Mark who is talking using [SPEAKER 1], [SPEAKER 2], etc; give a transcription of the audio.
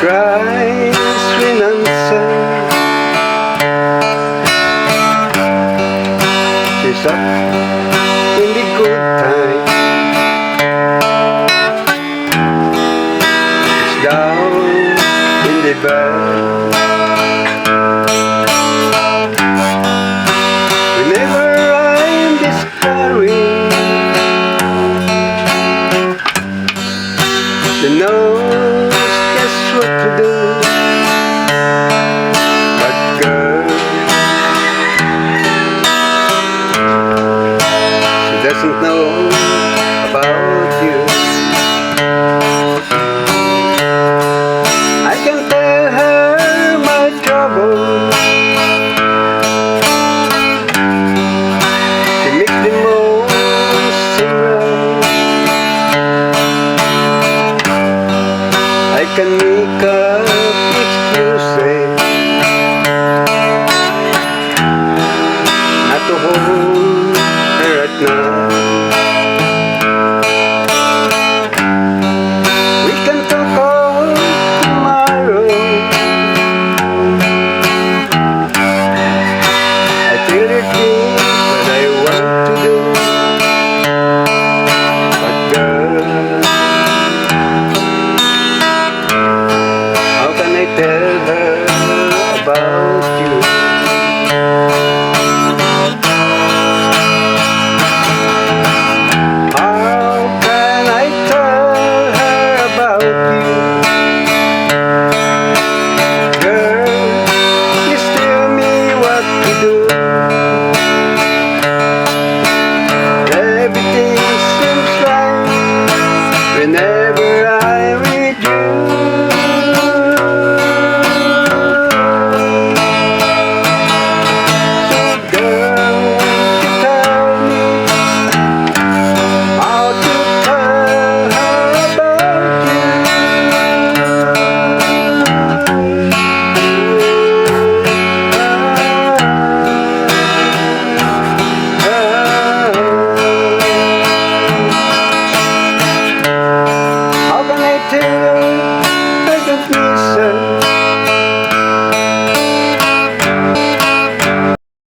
[SPEAKER 1] cries when unsung. She's up in the good time, she's down in the bad. Whenever I'm discouraged, she knows just what to do. But girl, she doesn't know about you. I can tell her my trouble. She makes the most sing right. I can make up excuses not to hold her at night. We can talk all tomorrow. I tell her things that I want to do. But girl, how can I tell her about you? How can I tell her about you? Girl, just tell me what to do. Everything seems right whenever